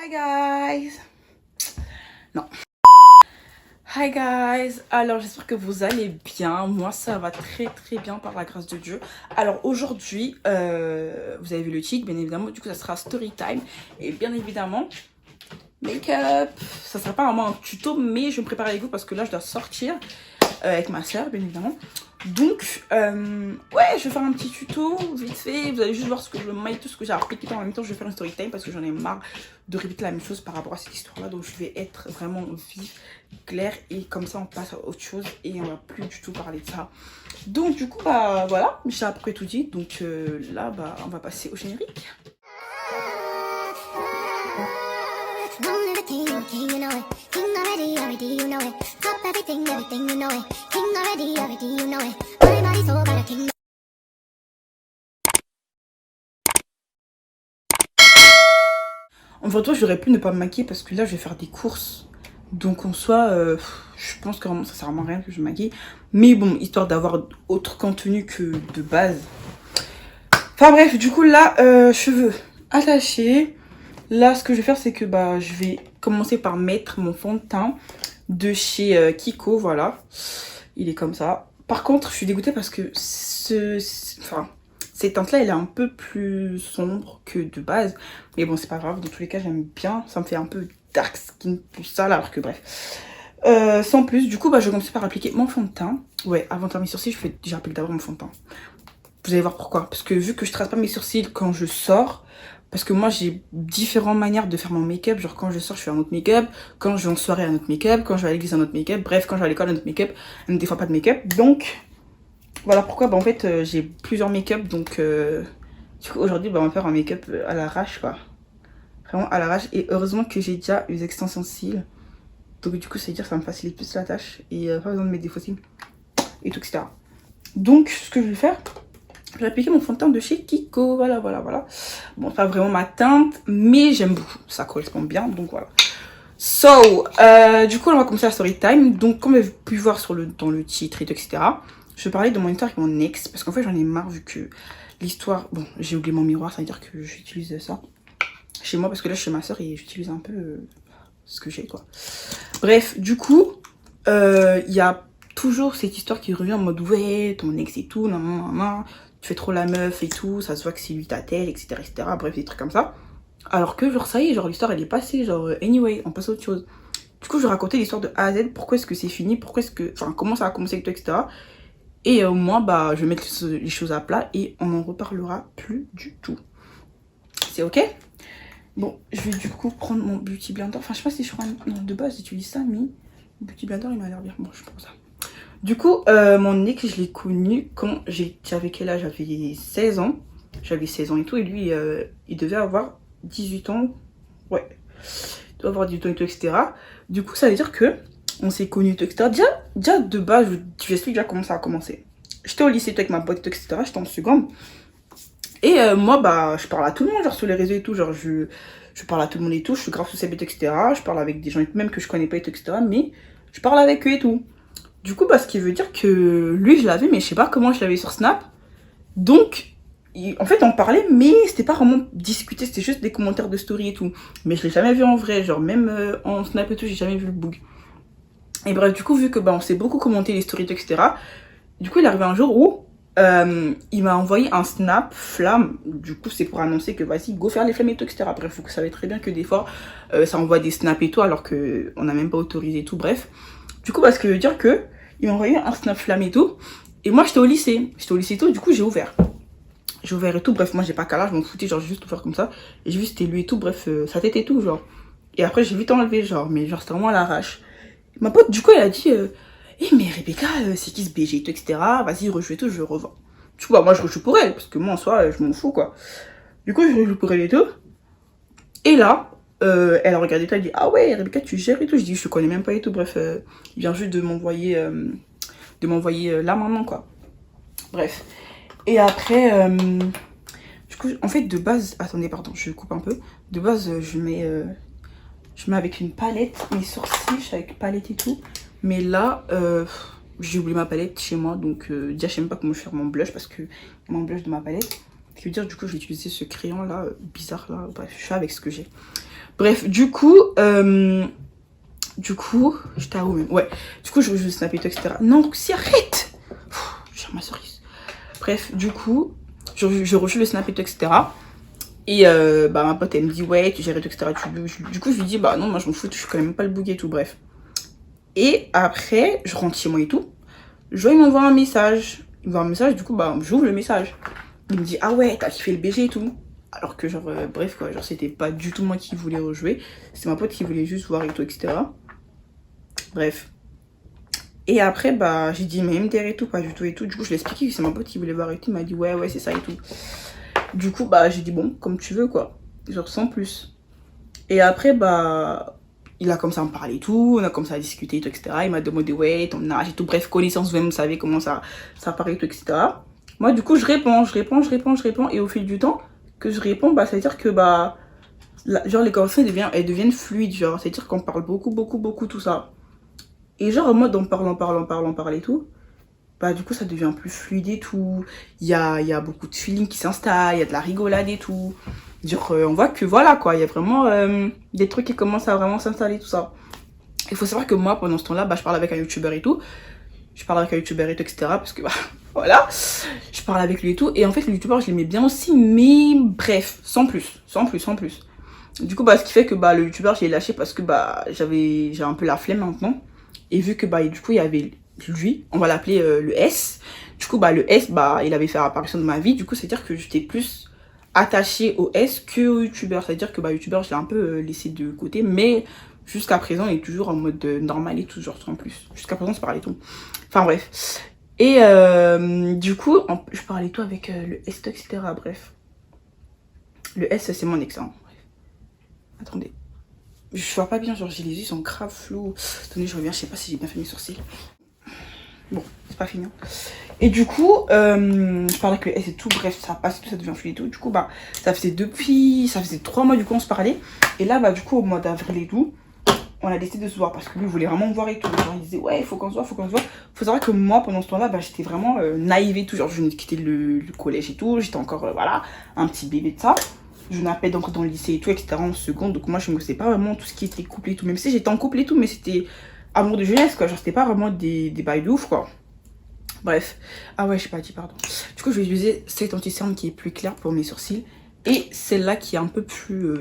Hi guys. Non. Hi guys. Alors j'espère que vous allez bien. Moi ça va très bien par la grâce de Dieu. Alors aujourd'hui, vous avez vu le titre, bien évidemment. Du coup ça sera story time. Et bien évidemment, make-up. Ça sera pas vraiment un tuto, mais je me prépare avec vous parce que là je dois sortir avec ma soeur, bien évidemment. Donc, ouais, je vais faire un petit tuto vite fait. Vous allez juste voir ce que je me tout ce que j'ai appliqué. En même temps, je vais faire une story time parce que j'en ai marre de répéter la même chose par rapport à cette histoire-là. Donc, je vais être vraiment vif, clair, et comme ça, on passe à autre chose et on va plus du tout parler de ça. Donc, du coup, bah voilà, j'ai à peu près tout dit. Donc là, bah, on va passer au générique. King, you know it. King already, you know it. Top everything, you know it. King already, you know it. Body, soul, got a king. En fait, j'aurais pu ne pas me maquiller parce que là, je vais faire des courses. Donc, en soi, je pense que vraiment, ça sert à rien que je me maquille. Mais bon, histoire d'avoir autre contenu que de base. Enfin bref, du coup, là, cheveux attachés. Là, ce que je vais faire, c'est que bah, je vais commencer par mettre mon fond de teint de chez Kiko, voilà. Il est comme ça. Par contre, je suis dégoûtée parce que cette teinte-là, elle est un peu plus sombre que de base. Mais bon, c'est pas grave. Dans tous les cas, j'aime bien. Ça me fait un peu dark skin plus sale, alors que bref. Sans plus, du coup, bah, je vais commencer par appliquer mon fond de teint. Ouais, avant de faire mes sourcils, j'applique d'abord mon fond de teint. Vous allez voir pourquoi. Parce que vu que je trace pas mes sourcils quand je sors, parce que moi j'ai différentes manières de faire mon make-up. Genre quand je sors, je fais un autre make-up. Quand je vais en soirée, un autre make-up. Quand je vais à l'église, un autre make-up. Bref, quand je vais à l'école, un autre make-up. Des fois pas de make-up. Donc, voilà pourquoi. Bah, en fait, j'ai plusieurs make-up. Donc, du coup, aujourd'hui, bah, on va faire un make-up à l'arrache, quoi. Vraiment à l'arrache. Et heureusement que j'ai déjà une extension de cils. Donc, du coup, ça veut dire que ça me facilite plus la tâche. Et pas besoin de mettre des faux cils. Et tout, etc. Donc, ce que je vais faire, je vais appliquer mon fond de teint de chez Kiko, voilà. Bon, pas vraiment ma teinte, mais j'aime beaucoup, ça correspond bien, donc voilà. So, du coup, on va commencer la story time. Donc, comme vous avez pu voir dans le titre, et tout, etc., je vais parler de mon histoire avec mon ex, parce qu'en fait, j'en ai marre vu que l'histoire... Bon, j'ai oublié mon miroir, ça veut dire que j'utilise ça chez moi, parce que là, je suis chez ma soeur et j'utilise un peu ce que j'ai, quoi. Bref, du coup, il y a toujours cette histoire qui revient en mode ouais, ton ex et tout, nan, tu fais trop la meuf et tout, ça se voit que c'est lui ta tête, etc., etc. Bref, des trucs comme ça. Alors que, genre, ça y est, genre, l'histoire elle est passée, genre, anyway, on passe à autre chose. Du coup, je racontais l'histoire de A à Z, pourquoi est-ce que c'est fini, pourquoi est-ce que. Enfin, comment ça a commencé avec toi, etc. Et moi, bah, je vais mettre les choses à plat et on n'en reparlera plus du tout. C'est ok? Bon, je vais du coup prendre mon Beauty Blender. Enfin, je sais pas si je prends. Non, de base, j'utilise ça, mais. Beauty Blender, il m'a l'air bien. Bon, je prends ça. Du coup, mon ex, je l'ai connu quand j'avais quel âge? J'avais 16 ans. J'avais 16 ans et tout. Et lui, il devait avoir 18 ans. Ouais. Il doit avoir 18 ans et tout, etc. Du coup, ça veut dire que on s'est connus et tout, etc. Déjà, de base, je t'explique déjà comment ça a commencé. J'étais au lycée avec ma pote, etc. J'étais en seconde. Et moi, bah, je parle à tout le monde, genre sur les réseaux et tout. Genre, je parle à tout le monde et tout. Je suis grave sociable, etc. Je parle avec des gens même que je connais pas et tout, etc. Mais je parle avec eux et tout. Du coup, bah, ce qui veut dire que lui, je l'avais, mais je sais pas comment je l'avais sur Snap. Donc, en fait, on parlait, mais c'était pas vraiment discuté, c'était juste des commentaires de story et tout. Mais je l'ai jamais vu en vrai, genre même en Snap et tout, j'ai jamais vu le bug. Et bref, du coup, vu que bah, on s'est beaucoup commenté les stories, etc. Du coup, il est arrivé un jour où il m'a envoyé un Snap flamme. Du coup, c'est pour annoncer que vas-y, go faire les flammes et tout, etc. Bref, vous savez très bien que des fois, ça envoie des snaps et tout, alors qu'on n'a même pas autorisé et tout, bref. Du coup, bah, ce qui veut dire que il m'a envoyé un snap flamme et tout. Et moi, j'étais au lycée. Et tout, du coup, j'ai ouvert. J'ai ouvert et tout. Bref, moi, j'ai pas qu'à là, je m'en foutais, genre, j'ai juste ouvert comme ça. Et j'ai vu c'était lui et tout. Bref, sa tête et tout, genre. Et après, j'ai vite enlevé, genre. Mais genre, c'était vraiment à l'arrache. Ma pote, du coup, elle a dit mais Rebecca, c'est qui ce BG et tout, etc. Vas-y, rejoue et tout, je le revends. Du coup, bah, moi, je rejoue pour elle. Parce que moi, en soi, je m'en fous, quoi. Du coup, je rejoue pour elle et tout. Et là, elle a regardé tout, elle dit ah ouais, Rebecca, tu gères et tout. Je dis je te connais même pas et tout. Bref, il vient juste de m'envoyer là maintenant, quoi. Bref. Et après, du coup, en fait, de base, attendez, pardon, je coupe un peu. De base, je mets avec une palette mes sourcils, je suis avec palette et tout. Mais là, j'ai oublié ma palette chez moi, donc déjà, je sais même pas comment faire mon blush parce que mon blush de ma palette. Ce qui veut dire, du coup, je vais utiliser ce crayon là, bizarre là. Bref, je fais avec ce que j'ai. Bref, du coup, j'étais à où même? Ouais, du coup, je snap et tout, etc. Non, si, arrête! J'ai ma cerise. Bref, du coup, je reçois le snap et tout, etc. Et bah, ma pote, elle me dit, ouais, tu gères et tout, etc. Du coup, je lui dis, bah non, moi, je m'en fous, je connais même pas le bug et tout, bref. Et après, je rentre chez moi et tout. Je vois, il m'envoie un message. Il m'envoie un message, du coup, bah, j'ouvre le message. Il me dit, ah ouais, t'as kiffé le BG et tout. Alors que, genre, bref, quoi, genre, c'était pas du tout moi qui voulais rejouer. C'est ma pote qui voulait juste voir et tout, etc. Bref. Et après, bah, j'ai dit, mais MDR et tout, pas du tout et tout. Du coup, je l'ai expliqué que c'est ma pote qui voulait voir et tout. Il m'a dit, ouais, c'est ça et tout. Du coup, bah, j'ai dit, bon, comme tu veux, quoi. Genre, sans plus. Et après, bah, il a commencé à me parler et tout. On a commencé à discuter et tout, etc. Il m'a demandé, ouais, ton âge et tout. Bref, connaissance, vous savez comment ça paraît et tout, etc. Moi, du coup, je réponds. Et au fil du temps que je réponds, bah, ça veut dire que, bah, genre, les conversations, elles deviennent fluides. Genre, c'est-à-dire qu'on parle beaucoup, tout ça. Et genre, en mode, on parle et tout, bah, du coup, ça devient plus fluide et tout. Il y a beaucoup de feeling qui s'installe, il y a de la rigolade et tout. Genre, on voit que voilà, quoi, il y a vraiment des trucs qui commencent à vraiment s'installer, tout ça. Il faut savoir que moi, pendant ce temps-là, bah, je parle avec un youtubeur et tout. etc. Parce que, bah, voilà. Je parle avec lui et tout. Et en fait, le youtubeur, je l'aimais bien aussi, mais bref, sans plus. Du coup, bah, ce qui fait que, bah, le youtubeur, je l'ai lâché parce que, bah, j'ai un peu la flemme maintenant. Et vu que, bah, du coup, il y avait lui, on va l'appeler le S. Du coup, bah, le S, bah, il avait fait apparition de ma vie. Du coup, c'est-à-dire que j'étais plus attachée au S que au youtubeur. C'est-à-dire que, bah, youtubeur, je l'ai un peu laissé de côté. Mais jusqu'à présent, il est toujours en mode normal et tout, genre sans plus. Jusqu'à présent, c'est pareil et tout. Enfin, bref. Et du coup, je parlais tout avec le S, etc. Bref. Le S, c'est mon ex, hein. Attendez. Je vois pas bien, genre j'ai les yeux sont grave flous. Attendez, je reviens, je sais pas si j'ai bien fait mes sourcils. Bon, c'est pas fini. Et du coup, je parlais avec le S et tout, bref, ça passe, tout ça devient fluide et tout. Du coup, bah, ça faisait 3 mois du coup on se parlait. Et là, bah, du coup, au mois d'avril et tout, on a décidé de se voir parce que lui, il voulait vraiment me voir et tout. Genre, il disait, ouais, il faut qu'on se voit. Faut savoir que moi, pendant ce temps-là, bah, j'étais vraiment naïve et tout. Genre, je venais de quitter le collège et tout. J'étais encore, voilà, un petit bébé de ça. Je venais à peine d'entrer dans le lycée et tout, etc. en seconde. Donc, moi, je ne sais pas vraiment tout ce qui était couple et tout. Même si j'étais en couple et tout, mais c'était amour de jeunesse, quoi. Genre, c'était pas vraiment des bails de ouf, quoi. Bref. Ah ouais, je sais pas dit, pardon. Du coup, je vais utiliser cette anti-cerne qui est plus claire pour mes sourcils. Et celle-là qui est un peu plus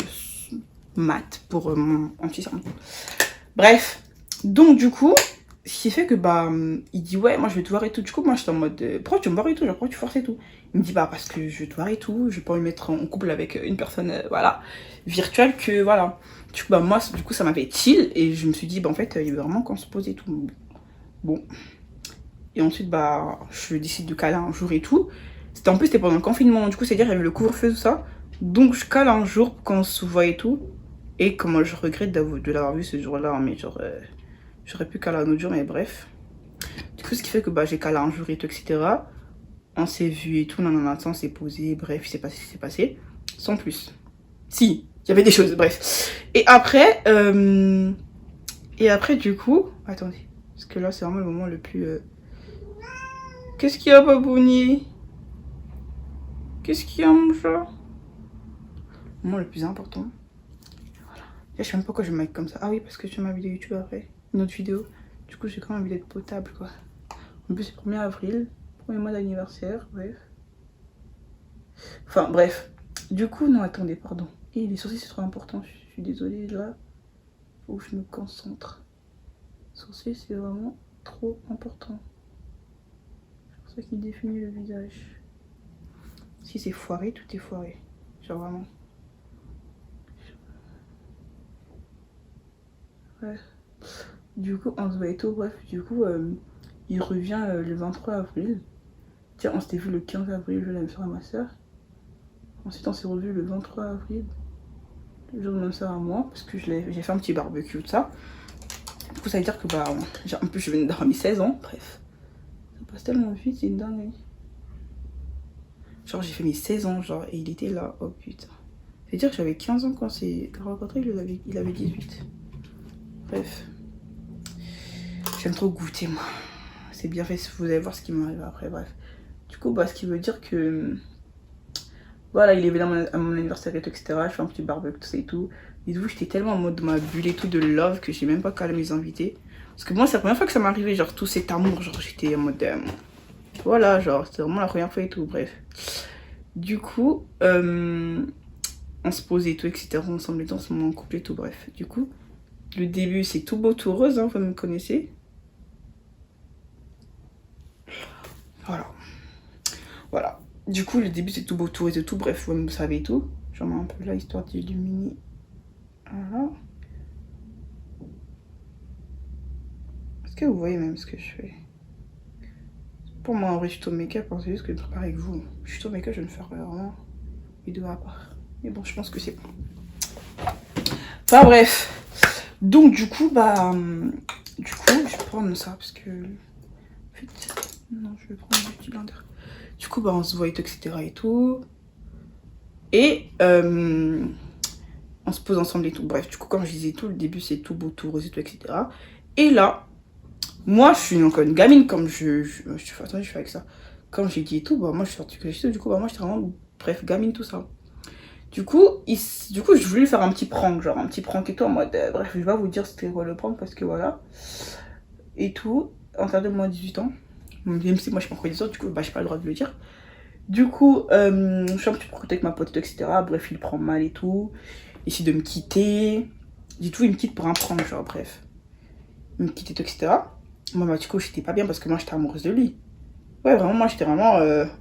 mat pour mon anti-cerne. Bref, donc du coup, ce qui fait que bah, il dit ouais, moi je vais te voir et tout. Du coup, moi j'étais en mode pourquoi tu me voir et tout, genre pourquoi tu forces et tout. Il me dit bah parce que je vais te voir et tout, je vais pas me mettre en couple avec une personne voilà, virtuelle que voilà. Du coup, bah moi, du coup, ça m'avait chill et je me suis dit bah en fait, il y a vraiment qu'on se pose et tout. Bon. Et ensuite, bah, je décide de caler un jour et tout. En plus, c'était pendant le confinement, du coup, c'est-à-dire il y avait le couvre-feu, tout ça. Donc, je cale un jour quand on se voit et tout. Et comment je regrette de l'avoir vu ce jour-là, mais genre, j'aurais pu caler un autre jour, mais bref. Du coup, ce qui fait que bah, j'ai calé un jour et tout, etc. On s'est vu et tout, on s'est posé, bref, il s'est passé ce qui s'est passé. Sans plus. Si, il y avait des choses, bref. Et après, du coup, attendez, parce que là, c'est vraiment le moment le plus... Qu'est-ce qu'il y a, Babouni? Qu'est-ce qu'il y a, mon chat? Le moment le plus important. Voilà. Je sais même pas pourquoi je me mets comme ça. Ah oui, parce que je fais ma vidéo YouTube après. Une autre vidéo. Du coup, j'ai quand même envie d'être potable, quoi. En plus, c'est 1er avril. Premier mois d'anniversaire, bref. Enfin, bref. Du coup, non, attendez, pardon. Et les sourcils, c'est trop important. Je suis désolée, là. Faut que je me concentre. Les sourcils, c'est vraiment trop important. C'est pour ça qu'il définit le visage. Si c'est foiré, tout est foiré. Genre vraiment. Ouais. Du coup, on se voit et tout, bref. Du coup, il revient le 23 avril. Tiens, on s'était vu le 15 avril, je l'ai fait à ma soeur. Ensuite, on s'est revu le 23 avril, le jour de ma soeur à moi, parce que j'ai fait un petit barbecue, tout ça. Du coup, ça veut dire que, bah, en plus, je venais d'avoir mes 16 ans, bref. Ça passe tellement vite, c'est une dinguerie. Genre, j'ai fait mes 16 ans, genre, et il était là, oh putain. Ça veut dire que j'avais 15 ans quand c'est rencontré, il avait 18. Bref. J'aime trop goûter, moi. C'est bien fait, vous allez voir ce qui m'arrive après, bref. Du coup, bah, ce qui veut dire que... Voilà, il est venu à mon anniversaire et tout, etc. Je fais un petit barbecue, tout ça et tout. Et du coup, j'étais tellement en mode de ma bulle et tout de love que j'ai même pas calé mes invités. Parce que moi, c'est la première fois que ça m'arrivait, genre tout cet amour, genre j'étais en mode... voilà, genre c'était vraiment la première fois et tout, bref. Du coup, on se posait et tout, etc. Ensemble et tout, on se met en couple et tout, bref. Du coup, le début, c'est tout beau, tout rose, hein, vous me connaissez. Voilà. Voilà. Du coup, le début, c'est tout beau, tout rose et tout, bref, vous savez et tout. J'en mets un peu là, histoire d'illuminer. Voilà. Est-ce que vous voyez même ce que je fais? Pour moi, en vrai, tuto make-up, hein, c'est juste que je prépare avec vous. Tuto make-up, je vais me faire vraiment vidéo à part. Mais bon, je pense que c'est bon. Enfin bref. Donc du coup, bah... Du coup, je vais prendre ça parce que... En fait, non, je vais prendre du petit blender. Du coup, bah on se voit et tout, etc. et tout. Et... on se pose ensemble et tout. Bref, du coup, comme je disais tout, le début, c'est tout beau, tout rose et tout, etc. Et là... Moi, je suis encore une gamine, comme je fais avec ça. Comme j'ai dit et tout, bah moi je suis sortie que j'ai tout, du coup, bah moi j'étais vraiment, bref, gamine, tout ça. Du coup, je voulais faire un petit prank, genre un petit prank et tout, en mode, bref, je vais pas vous dire c'était quoi le prank, parce que voilà. Et tout, en termes de moins de 18 ans, même si moi je suis pas encore 18 ans, du coup, bah j'ai pas le droit de le dire. Du coup, je suis un petit peu avec ma pote, etc. Bref, il prend mal et tout, il essaie de me quitter. Du tout, il me quitte pour un prank, genre, bref. Il me quitte et tout, etc. Moi, bah, du coup, j'étais pas bien parce que moi, j'étais amoureuse de lui. Ouais, vraiment, moi, j'étais vraiment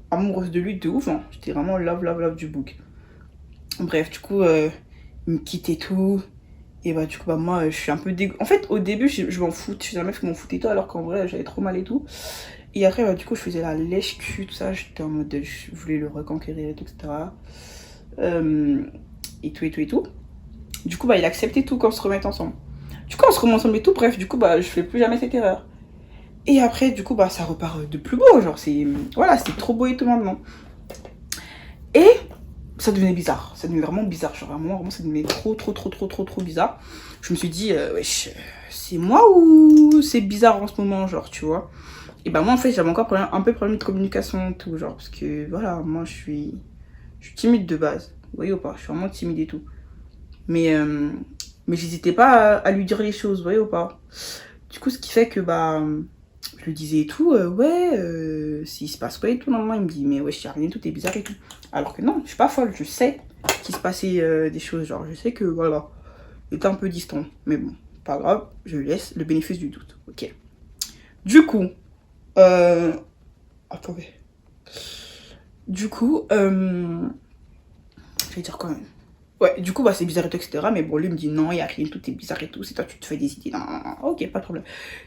amoureuse de lui de ouf. Hein. J'étais vraiment love, love, love du book. Bref, du coup, il me quitte et tout. Et bah, du coup, bah, moi, je suis un peu dégoûtée. En fait, au début, je m'en fous. Je suis la meuf qui m'en foutait et tout, alors qu'en vrai, j'avais trop mal et tout. Et après, bah, du coup, je faisais la lèche-cul, tout ça. J'étais en mode, je voulais le reconquérir et tout, etc. Et tout, et tout, et tout. Du coup, bah, il acceptait tout qu'on se remette ensemble. Du coup, on se remet ensemble et tout. Bref, du coup, bah, je fais plus jamais cette erreur. Et après, du coup, bah, ça repart de plus beau. Genre, c'est... Voilà, c'est trop beau et tout maintenant. Et ça devenait bizarre. Ça devenait vraiment bizarre. Genre, vraiment, ça devenait trop bizarre. Je me suis dit, wesh, c'est moi ou c'est bizarre en ce moment, genre, tu vois. Et bah, moi, en fait, j'avais encore un peu problème de communication et tout, genre, parce que, voilà, moi, je suis timide de base. Vous voyez ou pas? Je suis vraiment timide et tout. Mais j'hésitais pas à lui dire les choses, vous voyez ou pas? Du coup, ce qui fait que, bah... Je lui disais et tout, ouais, s'il se passe quoi et tout, normalement il me dit, mais ouais, je sais rien et tout, t'es bizarre et tout. Alors que non, je suis pas folle, je sais qu'il se passait des choses, genre je sais que voilà, il était un peu distant. Mais bon, pas grave, je lui laisse le bénéfice du doute, ok. Du coup, attendez. Du coup, je vais dire quand même. Ouais, du coup, bah, c'est bizarre et tout, etc. Mais bon, lui me dit non, il y a rien, tout est bizarre et tout. C'est toi, tu te fais des idées. Non, non, non, ok, pas de problème.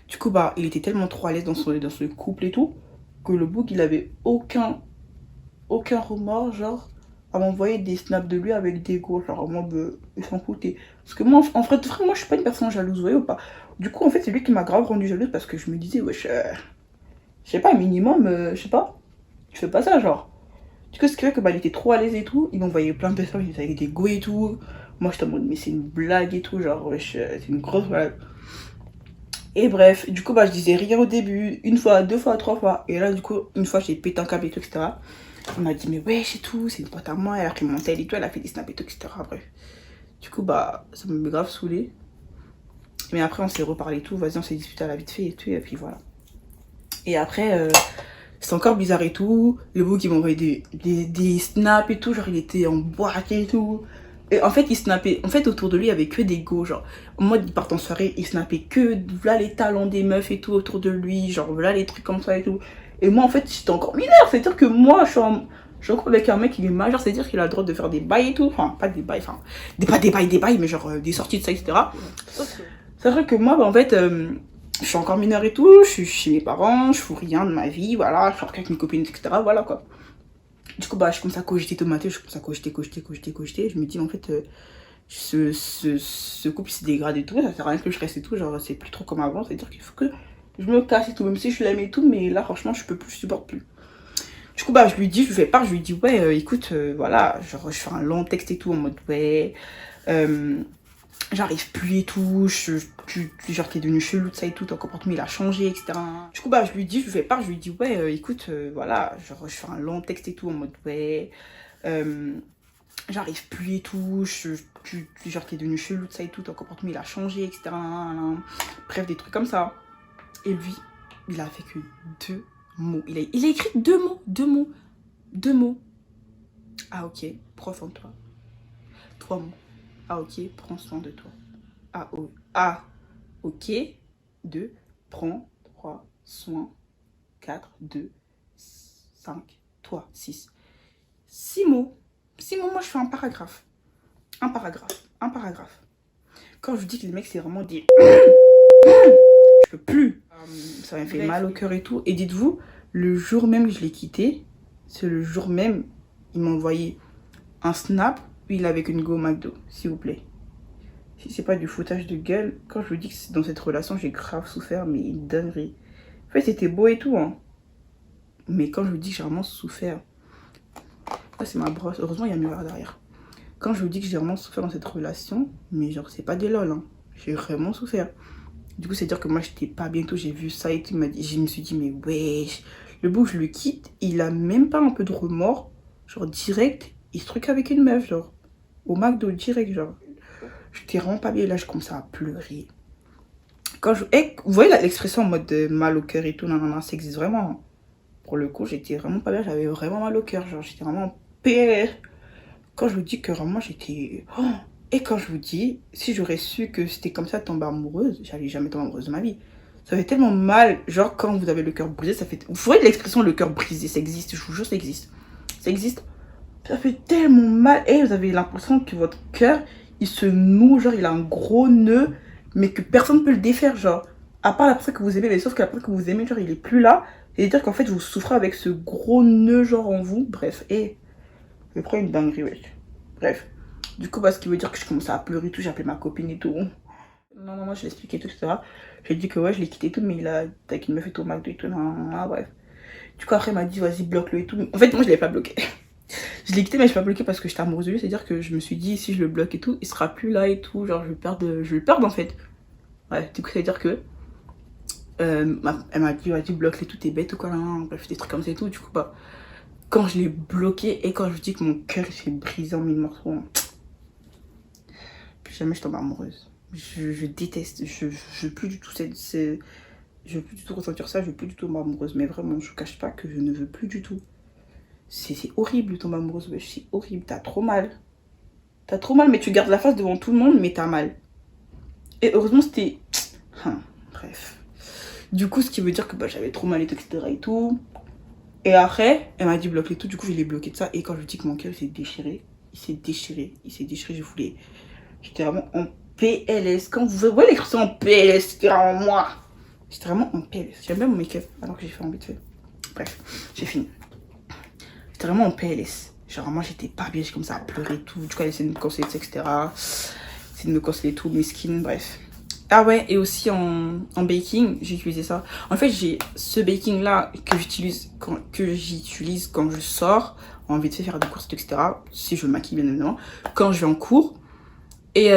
Du coup, bah, il était tellement trop à l'aise dans ce couple et tout, que le bouc, il avait aucun remords, genre, à m'envoyer des snaps de lui avec des gros, genre, moi, il s'en foutait. Parce que moi, en fait, vraiment, je suis pas une personne jalouse, vous voyez ou pas. Du coup, en fait, c'est lui qui m'a grave rendu jalouse parce que je me disais, wesh, je sais pas, minimum, je sais pas, tu fais pas ça, genre. Du coup, ce qui fait que bah, il était trop à l'aise et tout. Il m'envoyait plein de personnes, il était avec des go et tout. Moi, j'étais en mode, mais c'est une blague et tout, genre, wesh, c'est une grosse blague. Et bref, du coup, bah, je disais rien au début, une fois, deux fois, trois fois. Et là, du coup, une fois, j'ai pété un câble et tout, etc. Il m'a dit, mais wesh et tout, c'est une pote à moi, elle a pris mon tel et tout, elle a fait des snaps et tout, etc. Bref. Du coup, bah, ça me grave saoulé. Mais après, on s'est reparlé et tout, vas-y, on s'est disputé à la vite fait et tout, et puis voilà. Et après, c'est encore bizarre et tout. Le bouc, il m'envoyait des snaps et tout. Genre, il était en boîte et tout. Et en fait, il snappait. En fait, autour de lui, il y avait que des go. Genre, en mode, il part en soirée, il snappait que voilà les talons des meufs et tout autour de lui. Genre, voilà les trucs comme ça et tout. Et moi, en fait, j'étais encore mineure. C'est-à-dire que moi, je suis encore avec un mec qui est majeur. C'est-à-dire qu'il a le droit de faire des bails et tout. Enfin, pas des bails, enfin, pas des bails, mais genre des sorties de ça, etc. C'est vrai que moi, bah, en fait. Je suis encore mineure et tout, je suis chez mes parents, je fous rien de ma vie, voilà, je sors avec une copine, etc. Voilà quoi. Du coup, bah, je commence à cogiter tomater, je commence à cogiter. Je me dis, en fait, ce couple s'est dégradé et tout, ça sert à rien que je reste et tout, genre, c'est plus trop comme avant, c'est-à-dire qu'il faut que je me casse et tout, même si je l'aime et tout, mais là, franchement, je peux plus, je supporte plus. Du coup, bah, je lui dis, je lui fais part, je lui dis, ouais, écoute, voilà, genre, je fais un long texte et tout, en mode, ouais, j'arrive plus et tout, genre t'es devenu chelou de ça et tout, ton comportement il a changé, etc. Du coup bah je lui dis, je lui fais part, je lui dis ouais écoute, voilà, genre je fais un long texte et tout en mode ouais, j'arrive plus et tout, genre t'es devenu chelou, de ça et tout, ton comportement il a changé, etc. Bref, des trucs comme ça. Et lui, il a fait que 2 mots. Il a écrit 2 mots, 2 mots, 2 mots. Ah ok, prends soin de toi. 3 mots. Ah ok, prends soin de toi. Ah ok, 2, prends 3, soin, 4, 2, 5, toi, 6. 6 mots. 6 mots, moi je fais un paragraphe. Un paragraphe. Un paragraphe. Quand je vous dis que les mecs c'est vraiment des... Je peux plus. Ça m'a fait mal au cœur et tout. Et dites-vous, le jour même que je l'ai quitté, c'est le jour même, il m'a envoyé un snap, puis il avait une go au McDo, s'il vous plaît. Si c'est pas du foutage de gueule, quand je vous dis que dans cette relation, j'ai grave souffert, mais une dinguerie. En fait, c'était beau et tout, hein. Mais quand je vous dis que j'ai vraiment souffert, là c'est ma brosse, heureusement il y a un miroir derrière. Quand je vous dis que j'ai vraiment souffert dans cette relation, mais genre c'est pas des lol, hein. J'ai vraiment souffert. Du coup, c'est dire que moi, j'étais pas bien, tout. J'ai vu ça et tout. Je me suis dit, mais wesh. Le bout où je le quitte, il a même pas un peu de remords. Genre, direct, il se truc avec une meuf, genre. Au McDo, direct, genre. J'étais vraiment pas bien. Là, je commençais à pleurer. Quand je... vous voyez l'expression en mode mal au cœur et tout, non, non, non, ça existe vraiment. Hein. Pour le coup, j'étais vraiment pas bien. J'avais vraiment mal au cœur. Genre, j'étais vraiment en PLS. Quand je vous dis que vraiment, j'étais... Oh. Et quand je vous dis, si j'aurais su que c'était comme ça tomber amoureuse, j'allais jamais tomber amoureuse de ma vie. Ça fait tellement mal, genre quand vous avez le cœur brisé, ça fait... Vous voyez l'expression le cœur brisé, ça existe, je vous jure, ça existe. Ça existe. Ça fait tellement mal. Et vous avez l'impression que votre cœur, il se noue, genre il a un gros nœud, mais que personne ne peut le défaire, genre. À part la personne que vous aimez, mais sauf que la personne que vous aimez, genre il est plus là. C'est-à-dire qu'en fait, vous souffrez avec ce gros nœud, genre en vous. Bref, et... Je prends une dinguerie, wesh. Bref. Du coup, bah, ce qui veut dire que je commençais à pleurer et tout, j'ai appelé ma copine et tout. Non, non, non, je l'ai expliqué tout, etc. J'ai dit que ouais, je l'ai quitté et tout, mais il a avec une meuf et tout au McDo et tout, non, non, non, bref. Du coup, après, il m'a dit, vas-y, bloque-le et tout. En fait, moi, je l'avais pas bloqué. Je l'ai quitté, mais je l'ai pas bloqué parce que j'étais amoureuse de lui. C'est-à-dire que je me suis dit, si je le bloque et tout, il sera plus là et tout. Genre, je vais le perdre en fait. Ouais, du coup, c'est-à-dire que. Elle m'a dit, vas-y, bloque-le, tout est bête ou quoi, non, bref, des trucs comme ça et tout. Du coup, bah, quand je l'ai bloqué et quand je vous dis que mon cœur s'est brisé en mille morceaux. Plus jamais je tombe amoureuse. Je déteste, je veux plus du tout je veux plus du tout ressentir ça, je veux plus du tout tomber amoureuse. Mais vraiment, je vous cache pas que je ne veux plus du tout. C'est horrible de tomber amoureuse, ouais, c'est horrible, t'as trop mal. T'as trop mal, mais tu gardes la face devant tout le monde, mais t'as mal. Et heureusement, c'était... bref. Du coup, ce qui veut dire que bah, j'avais trop mal et tout, etc. et tout. Et après, elle m'a dit bloque les tout, du coup, je l'ai bloqué de ça. Et quand je dis que mon cœur s'est déchiré, il s'est déchiré, je voulais... J'étais vraiment en PLS. Quand vous voyez l'expression en PLS, c'était vraiment moi. J'étais vraiment en PLS. J'aime bien mon make-up alors que j'ai fait en vite fait. Bref, j'ai fini. J'étais vraiment en PLS. Genre, moi, j'étais pas bien. J'ai commencé à pleurer et tout. Du coup, elle essayait de me conseiller, etc. Essayait de me conseiller tout, mes skins, bref. Ah ouais, et aussi en baking, j'ai utilisé ça. En fait, j'ai ce baking là que j'utilise quand je sors, en vite fait faire des courses, etc. Si je me maquille, bien évidemment. Quand je vais en cours. Et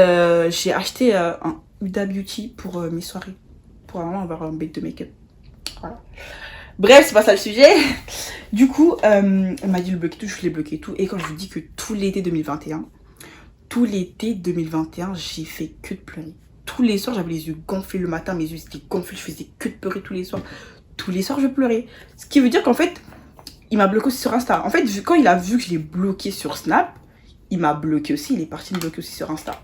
j'ai acheté un Huda Beauty pour mes soirées. Pour vraiment avoir un bec de make-up. Voilà. Bref, c'est pas ça le sujet. Du coup, elle m'a dit le bloquer tout, je l'ai bloqué tout. Et quand je vous dis que tout l'été 2021, j'ai fait que de pleurer. Tous les soirs, j'avais les yeux gonflés le matin, mes yeux étaient gonflés, je faisais que de pleurer tous les soirs. Tous les soirs, je pleurais. Ce qui veut dire qu'en fait, il m'a bloqué aussi sur Insta. En fait, quand il a vu que je l'ai bloqué sur Snap, il m'a bloqué aussi, il est parti me bloquer aussi sur Insta.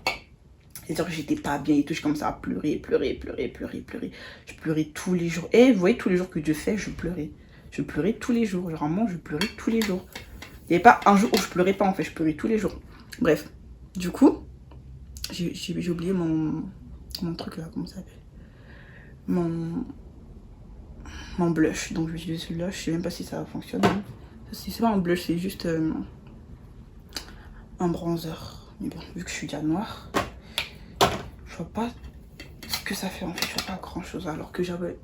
C'est-à-dire que j'étais pas bien et tout, je commençais à pleurer. Je pleurais tous les jours. Et vous voyez, tous les jours que Dieu fait, je pleurais. Je pleurais tous les jours. Vraiment, je pleurais tous les jours. Il n'y avait pas un jour où je pleurais pas, en fait, je pleurais tous les jours. Bref, du coup, j'ai oublié mon truc là, comment ça s'appelle, mon blush. Donc je vais utiliser celui-là, je sais même pas si ça fonctionne. C'est pas un blush, c'est juste un bronzer. Mais bon, vu que je suis déjà noire, je vois pas ce que ça fait en fait, je vois pas grand chose alors que j'avais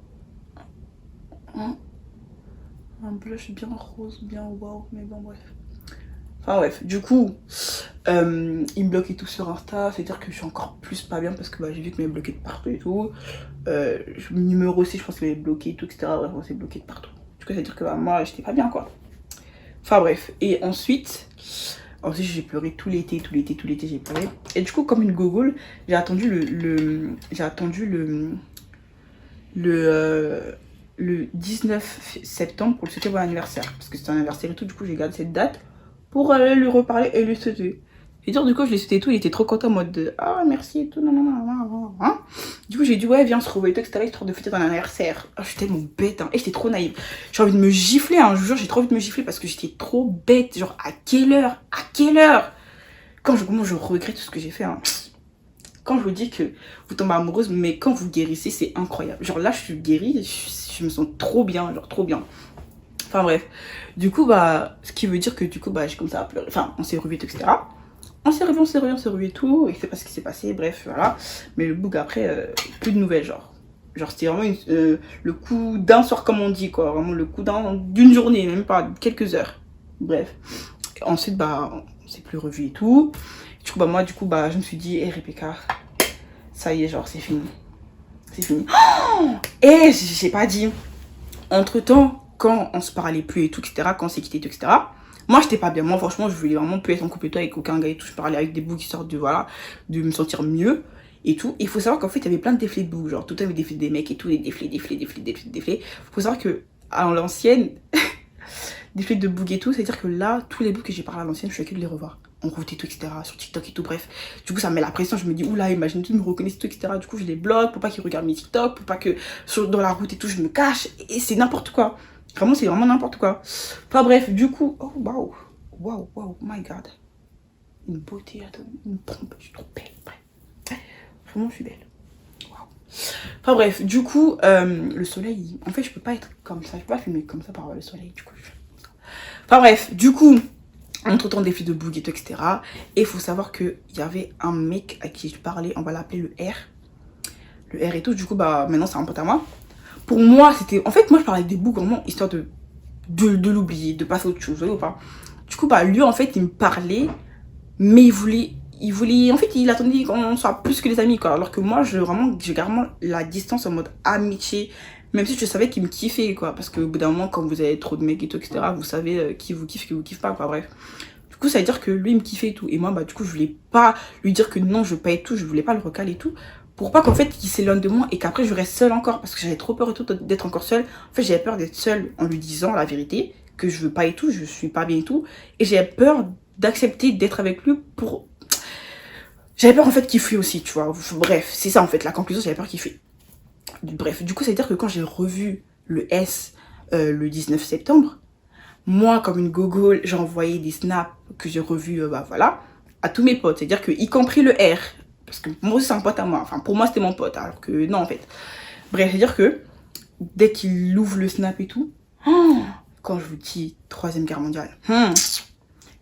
un blush bien rose, bien wow, mais bon bref. Enfin bref, du coup, il me bloquait tout sur Insta, c'est-à-dire que je suis encore plus pas bien parce que bah, j'ai vu qu'il m'avait bloqué de partout et tout. Numéro aussi, je pense qu'il m'avait bloqué et tout, etc. Bref, on s'est bloqué de partout. Du coup, c'est-à-dire que bah, moi, j'étais pas bien quoi. Enfin bref, et ensuite, Ensuite, j'ai pleuré tout l'été, j'ai pleuré. Et du coup, comme une gogole, j'ai attendu le 19 septembre pour le souhaiter bon anniversaire. Parce que c'était un anniversaire et tout, du coup, j'ai gardé cette date pour aller lui reparler et lui souhaiter. Et dire, du coup, je l'ai souhaité et tout, il était trop content en mode de, ah, merci et tout, non, non, non, non, non, hein. Du coup, j'ai dit, ouais, viens, on se revoit et tout, etc., histoire de fêter ton anniversaire. Oh, je suis tellement bête, hein. Et j'étais trop naïve. J'ai envie de me gifler, hein, je vous jure, j'ai trop envie de me gifler parce que j'étais trop bête. Genre, à quelle heure? À quelle heure? Comment je regrette tout ce que j'ai fait, hein. Quand je vous dis que vous tombez amoureuse, mais quand vous guérissez, c'est incroyable. Genre là, je suis guérie, je me sens trop bien, genre trop bien. Enfin bref. Du coup, bah, ce qui veut dire que du coup, bah, j'ai commencé à pleurer. Enfin, on s'est revus, etc. On s'est revus et tout. Et c'est pas ce qui s'est passé, bref, voilà. Mais le bug après, plus de nouvelles, genre. Genre, c'était vraiment le coup d'un soir, comme on dit, quoi. Vraiment le coup d'une journée, même pas quelques heures. Bref. Et ensuite, bah, on s'est plus revus et tout. Du coup, bah, moi, je me suis dit, hé, Rebecca, ça y est, genre, c'est fini. C'est fini. Oh, et j'ai pas dit. Entre-temps, quand on se parlait plus et tout, etc., quand on s'est quitté et tout, etc., moi, j'étais pas bien. Moi, franchement, je voulais vraiment plus être en couple et tout avec aucun gars et tout. Je parlais avec des bouts qui sortent de, voilà, de me sentir mieux et tout. Et il faut savoir qu'en fait, il y avait plein de déflés de bouts. Genre, tout le temps, il y avait des déflés des mecs et tout, des déflés. Faut savoir que, à l'ancienne, déflés de bougs et tout, c'est-à-dire que là, tous les bouts que j'ai parlé à l'ancienne, je suis que de les revoir. En route et tout, etc. Sur TikTok et tout, bref. Du coup, ça me met la pression. Je me dis, oula, imagine tout, ils me reconnaissent et tout, etc. Du coup, je les bloque pour pas qu'ils regardent mes TikTok, pour pas que dans la route et tout, je me cache. Et c'est n'importe quoi. Vraiment, c'est vraiment n'importe quoi. Enfin, bref, du coup, oh, waouh. Waouh, waouh, my god. Une beauté, attends, une trompe, je suis trop belle. Bref. Vraiment, je suis belle. Waouh. Enfin, bref, du coup, le soleil, en fait, je peux pas être comme ça. Je peux pas filmer comme ça par le soleil, du coup. Enfin, bref, du coup. Entre-temps, des filles de bougue et tout, etc. Et il faut savoir qu'il y avait un mec à qui je parlais, on va l'appeler le R. Le R et tout, du coup, bah, maintenant, c'est un pote à moi. Pour moi, c'était... En fait, moi, je parlais avec des bougs, vraiment, histoire de l'oublier, de passer à autre chose, vous voyez ou pas. Du coup, bah, lui, en fait, il me parlait, mais il voulait... En fait, il attendait qu'on soit plus que des amis, quoi. Alors que moi, j'ai carrément la distance en mode amitié. Même si je savais qu'il me kiffait, quoi. Parce qu'au bout d'un moment, quand vous avez trop de mecs et tout, etc., vous savez qui vous kiffe, qui vous kiffe pas, quoi. Bref. Du coup, ça veut dire que lui, il me kiffait et tout. Et moi, bah, du coup, je voulais pas lui dire que non, je veux pas et tout. Je voulais pas le recaler et tout. Pour pas qu'en fait, il s'éloigne de moi et qu'après, je reste seule encore. Parce que j'avais trop peur et tout d'être encore seule. En fait, j'avais peur d'être seule en lui disant la vérité. Que je veux pas et tout. Je suis pas bien et tout. Et j'avais peur d'accepter d'être avec lui pour... J'avais peur en fait qu'il fuit aussi, tu vois. Bref, c'est ça en fait. La conclusion, j'avais peur qu'il fuit. Bref, du coup, ça veut dire que quand j'ai revu le S le 19 septembre, moi, comme une gogole, j'ai envoyé des snaps que j'ai revus, bah voilà, à tous mes potes. C'est-à-dire que, y compris le R, parce que moi aussi, c'est un pote à moi. Enfin, pour moi, c'était mon pote, alors que non, en fait. Bref, c'est-à-dire que, dès qu'il ouvre le snap et tout, quand je vous dis Troisième Guerre mondiale,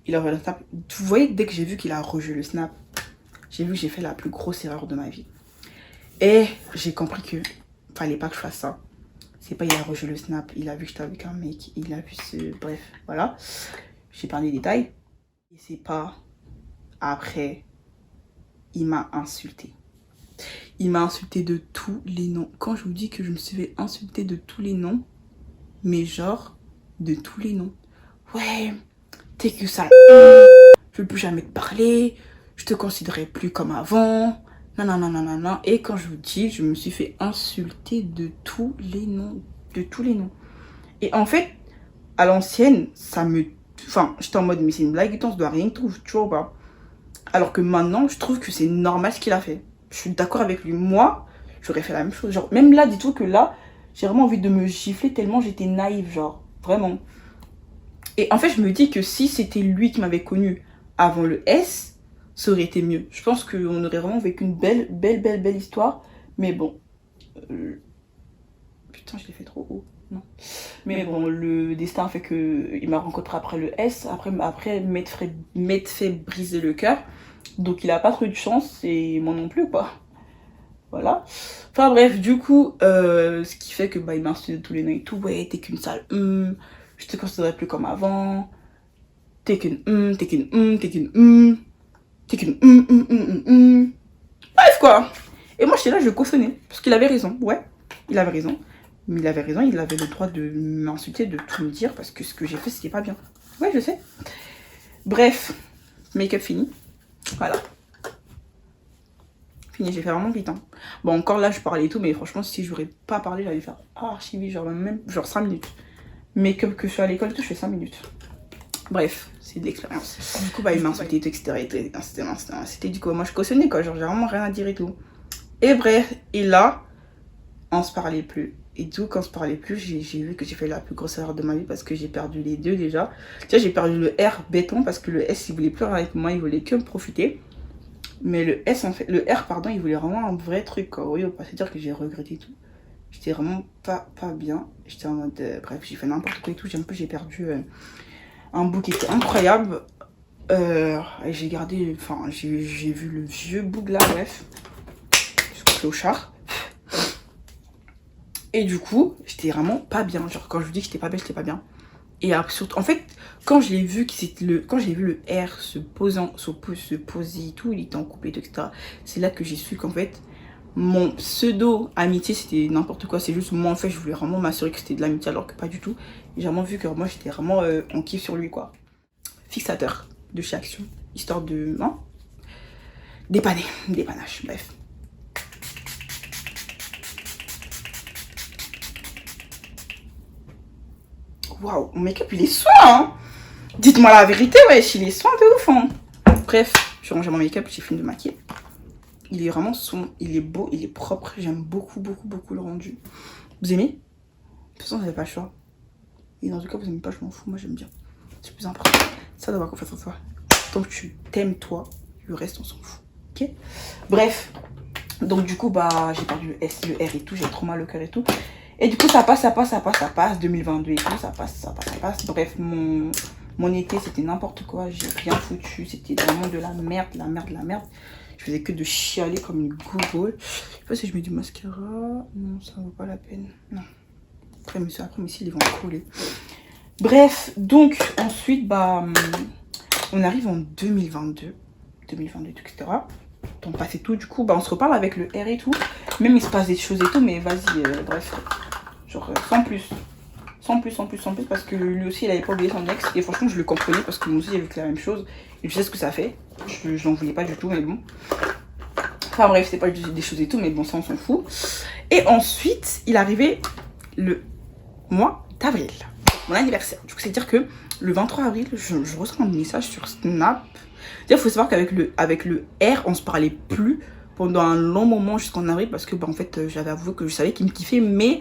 il a ouvert le snap. Vous voyez, dès que j'ai vu qu'il a revu le snap, j'ai vu que j'ai fait la plus grosse erreur de ma vie. Et j'ai compris que fallait pas que je fasse ça. C'est pas il a rejeté le snap, il a vu que j'étais avec un mec, il a vu ce... Bref, voilà. J'ai pas les détails. Et c'est pas... Après, il m'a insulté. Il m'a insulté de tous les noms. Quand je vous dis que je me suis fait insulter de tous les noms, mais genre, de tous les noms. Ouais, t'es que ça. Je veux plus jamais te parler. Je te considérais plus comme avant. Non. Et quand je vous dis, je me suis fait insulter de tous les noms. De tous les noms. Et en fait, à l'ancienne, ça me... Enfin, j'étais en mode, mais c'est une blague et tout, on se doit rien trouver, tu vois ou pas. Alors que maintenant, je trouve que c'est normal ce qu'il a fait. Je suis d'accord avec lui. Moi, j'aurais fait la même chose. Genre, même là, dis-toi que là, j'ai vraiment envie de me gifler tellement j'étais naïve, genre. Vraiment. Et en fait, je me dis que si c'était lui qui m'avait connue avant le S, ça aurait été mieux. Je pense qu'on aurait vraiment vécu une belle histoire. Mais bon. Putain, je l'ai fait trop haut. Non. Mais bon, le destin fait qu'il m'a rencontré après le S. Après m'être fait briser le cœur. Donc il a pas trop eu de chance et moi non plus, quoi. Voilà. Enfin bref, du coup, ce qui fait que bah, il m'a insulté de tous les noms et tout. Ouais, t'es qu'une sale je te considérerai plus comme avant. T'es qu'une Bref, quoi. Et moi, j'étais là, je cautionnais. Parce qu'il avait raison. Ouais, il avait raison. Mais il avait raison, il avait le droit de m'insulter, de tout me dire. Parce que ce que j'ai fait, c'était pas bien. Ouais, je sais. Bref. Make-up fini. Voilà. Fini, j'ai fait vraiment vite. Hein. Bon, encore là, je parlais et tout, mais franchement, si j'aurais pas parlé, j'allais faire archi vite, genre 5 minutes. Make-up que je suis à l'école, tout, je fais 5 minutes. Bref, c'est de l'expérience. Du coup, bah, il m'a insulté, etc. C'était du coup, moi, je cautionnais, quoi. Genre, j'ai vraiment rien à dire et tout. Et bref, et là, on se parlait plus. Et du coup, quand on se parlait plus, j'ai vu que j'ai fait la plus grosse erreur de ma vie parce que j'ai perdu les deux déjà. Tu vois, j'ai perdu le R béton parce que le S, il voulait plus rien avec moi, il voulait que me profiter. Mais le S, en fait, le R, pardon, il voulait vraiment un vrai truc, quoi. Oui, on va se dire que j'ai regretté tout. J'étais vraiment pas bien. J'étais en mode, bref, j'ai fait n'importe quoi et tout. En plus, j'ai perdu un bout qui était incroyable. Et j'ai gardé, enfin, j'ai vu le vieux bout là, bref. Jusqu'au clochard. Et du coup, j'étais vraiment pas bien. Genre, quand je vous dis que j'étais pas bien. Et surtout, en fait, quand je l'ai vu, quand j'ai vu le R se poser et tout, il était en couple et tout, etc. C'est là que j'ai su qu'en fait, mon pseudo amitié, c'était n'importe quoi. C'est juste moi, en fait, je voulais vraiment m'assurer que c'était de l'amitié alors que pas du tout. Et j'ai vraiment vu que moi, j'étais vraiment en kiff sur lui, quoi. Fixateur de chez Action, histoire de, non, dépanner, dépannage, bref. Waouh, mon make-up il est soin, hein. Dites-moi la vérité, wesh, il est soin de ouf, hein. Bref, j'ai rangé mon make-up, j'ai fini de maquiller. Il est vraiment sombre, il est beau, il est propre. J'aime beaucoup le rendu. Vous aimez? De toute façon, vous n'avez pas le choix. Et dans tout cas, vous aimez pas, je m'en fous. Moi, j'aime bien. C'est plus important. Ça d'avoir confiance en toi. Tant que tu t'aimes toi, le reste, on s'en fout. Ok? Bref. Donc, du coup, bah, j'ai perdu le S, le R et tout. J'ai trop mal au cœur et tout. Et du coup, ça passe. 2022 et tout. Ça passe. Bref, mon été, c'était n'importe quoi. J'ai rien foutu. C'était vraiment de la merde. Je faisais que de chialer comme une gogo. Je sais pas si je mets du mascara. Non, ça vaut pas la peine. Non. Après, mes cils, ils vont coller. Bref, donc, ensuite, bah, on arrive en 2022, etc. On passe et tout. Du coup, bah, on se reparle avec le R et tout. Même, il se passe des choses et tout, mais vas-y, bref. Genre, sans plus. Sans plus, parce que lui aussi, il avait pas oublié son ex. Et franchement, je le comprenais parce que moi aussi, j'ai vécu la même chose. Et je sais ce que ça fait. Je n'en voulais pas du tout, mais bon. Enfin bref, c'est pas des choses et tout, mais bon, ça, on s'en fout. Et ensuite, il arrivait le mois d'avril, mon anniversaire. Du coup, c'est-à-dire que le 23 avril, je reçois un message sur Snap. Il faut savoir qu'avec le R, on se parlait plus pendant un long moment jusqu'en avril parce que, bah, en fait, j'avais avoué que je savais qu'il me kiffait, mais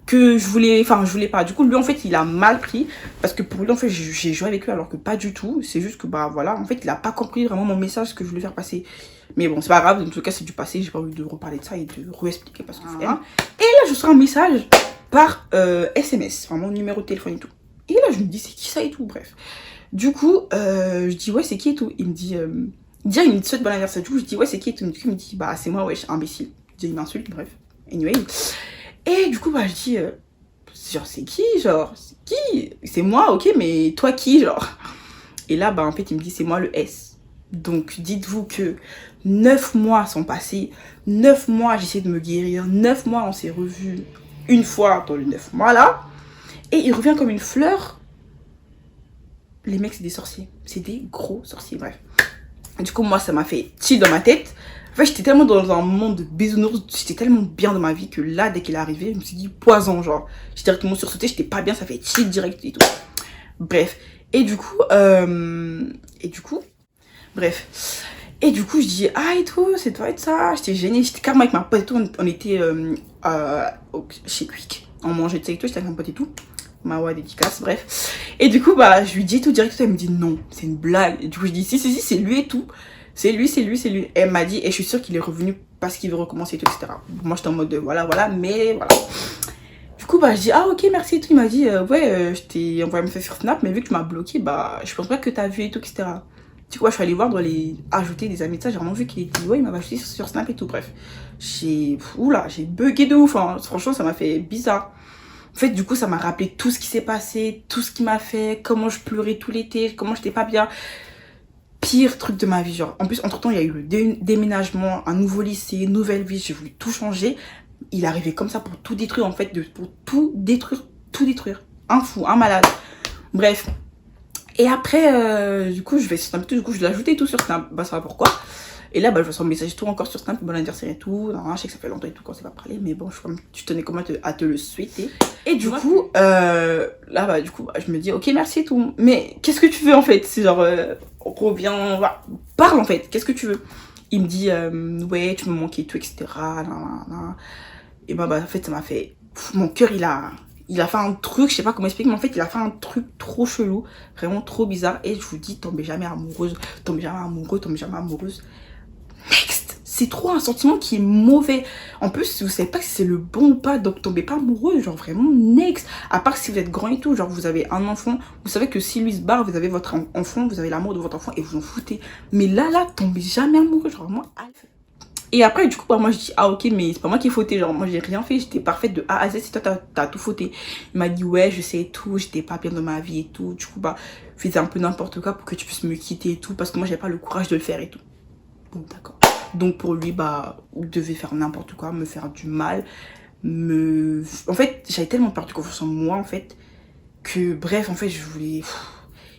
que je voulais pas. Du coup, lui, en fait, il a mal pris parce que pour lui, en fait, j'ai joué avec lui alors que pas du tout. C'est juste que, bah voilà, en fait, il a pas compris vraiment mon message que je voulais faire passer. Mais bon, c'est pas grave, en tout cas, c'est du passé. J'ai pas envie de reparler de ça et de réexpliquer parce que c'est rien. Et là, je reçois un message par SMS, enfin mon numéro de téléphone et tout. Et là, je me dis, c'est qui ça et tout, bref. Du coup, je dis, ouais, c'est qui et tout. Il me dit, déjà, il me souhaite bon anniversaire. Du coup, je dis, ouais, c'est qui et tout. Du coup, il me dit, bah, c'est moi, ouais, je suis imbécile. Il m'insulte, bref. Anyway. Et du coup, bah, je dis, genre, c'est qui, genre, c'est qui? C'est moi, ok, mais toi qui, genre? Et là, bah, en fait, il me dit, c'est moi le S. Donc, dites-vous que 9 mois sont passés. 9 mois, j'essaie de me guérir. 9 mois, on s'est revus une fois dans les 9 mois, là. Et il revient comme une fleur. Les mecs, c'est des sorciers. C'est des gros sorciers, bref. Du coup, moi, ça m'a fait chill dans ma tête. En fait, j'étais tellement dans un monde de bisounours, j'étais tellement bien dans ma vie que là, dès qu'il est arrivé, je me suis dit poison, genre. J'ai directement sursauté, j'étais pas bien, ça fait chill direct et tout. Bref. Et du coup, bref. Et du coup, je dis, ah et tout, c'est toi et ça. J'étais gênée, j'étais carrément avec ma pote et tout. On était chez Quick. On mangeait de ça et tout, j'étais avec ma pote et tout. Mawa dédicace, bref. Et du coup, bah, je lui dis tout direct, elle me dit non, c'est une blague. Et du coup, je dis si, c'est lui et tout. C'est lui. Et elle m'a dit, et je suis sûre qu'il est revenu parce qu'il veut recommencer et tout, etc. Moi, j'étais en mode voilà, mais voilà. Du coup, bah, je dis, ah ok, merci et tout. Il m'a dit, ouais, je t'ai envoyé un message sur Snap, mais vu que tu m'as bloqué, bah, je pense pas que t'as vu et tout, etc. Du coup, bah, je suis allée voir dans les ajouter des amis de ça. J'ai vraiment vu qu'il était, ouais, il m'a ajouté sur Snap et tout, bref. J'ai bugué de ouf, hein. Franchement, ça m'a fait bizarre. En fait, du coup, ça m'a rappelé tout ce qui s'est passé, tout ce qui m'a fait, comment je pleurais tout l'été, comment j'étais pas bien. Pire truc de ma vie, genre. En plus, entre-temps, il y a eu le déménagement, un nouveau lycée, nouvelle vie, j'ai voulu tout changer. Il est arrivé comme ça pour tout détruire, en fait, pour tout détruire. Un fou, un malade. Bref. Et après, du coup, je vais sur Snap, du coup, je l'ai ajouté et tout sur Snap. Bah, ça va pourquoi. Et là, bah, je reçois un message et tout encore sur Snap, bon anniversaire et tout. Non, je sais que ça fait longtemps et tout qu'on s'est pas parlé, mais bon, tu tenais comment à te le souhaiter. Et du coup, là, bah, du coup, bah, je me dis, ok, merci et tout. Mais qu'est-ce que tu veux en fait? C'est genre, on revient, voilà. Parle en fait, qu'est-ce que tu veux? Il me dit, ouais, tu me manquais et tout, etc. Nan, nan, nan. Et bah, en fait, ça m'a fait. Mon cœur, il a fait un truc, je sais pas comment expliquer, mais en fait, il a fait un truc trop chelou, vraiment trop bizarre. Et je vous dis, tombez jamais amoureuse, tombez jamais amoureux, tombez jamais amoureuse. Next, c'est trop un sentiment qui est mauvais. En plus, si vous savez pas si c'est le bon ou pas, donc tombez pas amoureux, genre vraiment next. À part si vous êtes grand et tout, genre vous avez un enfant, vous savez que si lui se barre, vous avez votre enfant, vous avez l'amour de votre enfant et vous en foutez. Mais là, tombez jamais amoureux, genre vraiment. Et après, du coup, bah, moi je dis, ah ok, mais c'est pas moi qui ai fauté, genre moi j'ai rien fait, j'étais parfaite de A à Z, c'est toi t'as tout fauté. Il m'a dit, ouais, je sais et tout, j'étais pas bien dans ma vie et tout, du coup, bah, je faisais un peu n'importe quoi pour que tu puisses me quitter et tout, parce que moi j'avais pas le courage de le faire et tout. Bon, d'accord. Donc pour lui, bah, il devait faire n'importe quoi, me faire du mal, En fait, j'avais tellement perdu confiance en moi, en fait, que bref, en fait, je voulais...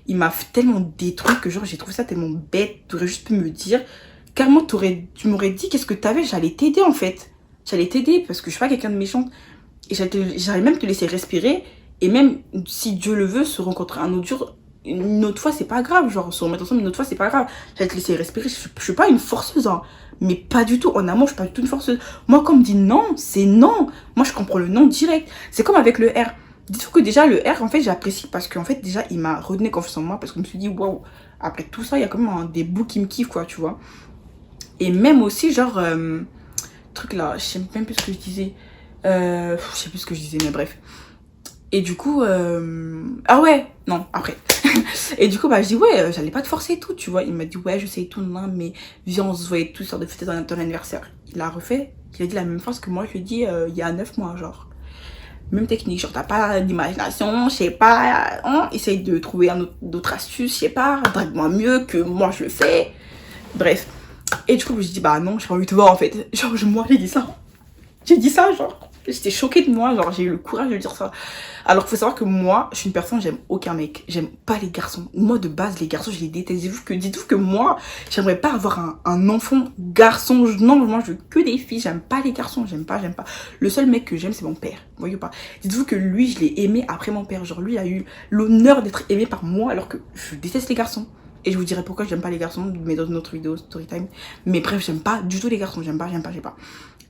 Il m'a tellement détruit que genre j'ai trouvé ça tellement bête. T'aurais juste pu me dire, carrément tu m'aurais dit qu'est-ce que t'avais, j'allais t'aider en fait. J'allais t'aider parce que je suis pas quelqu'un de méchante. Et j'allais même te laisser respirer. Et même si Dieu le veut, se rencontrer un autre jour, une autre fois c'est pas grave. Genre se remettre ensemble une autre fois c'est pas grave. J'allais te laisser respirer. Je suis pas une forceuse hein. Mais pas du tout. En amour je suis pas du tout une forceuse. Moi quand on me dit non, c'est non. Moi je comprends le non direct. C'est comme avec le R. Dites-vous que déjà le R en fait j'apprécie parce qu'en fait déjà il m'a redonné confiance en moi parce que je me suis dit waouh, après tout ça il y a quand même des bouts qui me kiffent quoi tu vois. Et même aussi genre truc là, je sais même plus ce que je disais, je sais plus ce que je disais mais bref. Et du coup ah ouais non après et du coup bah je dis ouais j'allais pas te forcer et tout tu vois. Il m'a dit ouais je sais et tout non mais viens on se voit et tout histoire de fêter ton anniversaire. Il a refait, il a dit la même phrase que moi je lui ai dit il y a 9 mois genre. Même technique, genre t'as pas d'imagination, je sais pas, hein, essaye de trouver d'autres astuces, je sais pas, drague-moi mieux que moi je le fais. Bref. Et du coup, je dis bah non, j'ai pas envie de te voir en fait. Genre, moi j'ai dit ça. J'ai dit ça, genre. J'étais choquée de moi, genre j'ai eu le courage de dire ça. Alors qu'il faut savoir que moi, je suis une personne, j'aime aucun mec. J'aime pas les garçons. Moi de base, les garçons, je les déteste. Dites-vous que moi, j'aimerais pas avoir un enfant garçon. Non, moi je veux que des filles. J'aime pas les garçons, j'aime pas. Le seul mec que j'aime, c'est mon père. Vous voyez pas. Dites-vous que lui, je l'ai aimé après mon père. Genre lui a eu l'honneur d'être aimé par moi alors que je déteste les garçons. Et je vous dirai pourquoi j'aime pas les garçons, mais dans une autre vidéo, story time. Mais bref, j'aime pas du tout les garçons. J'aime pas.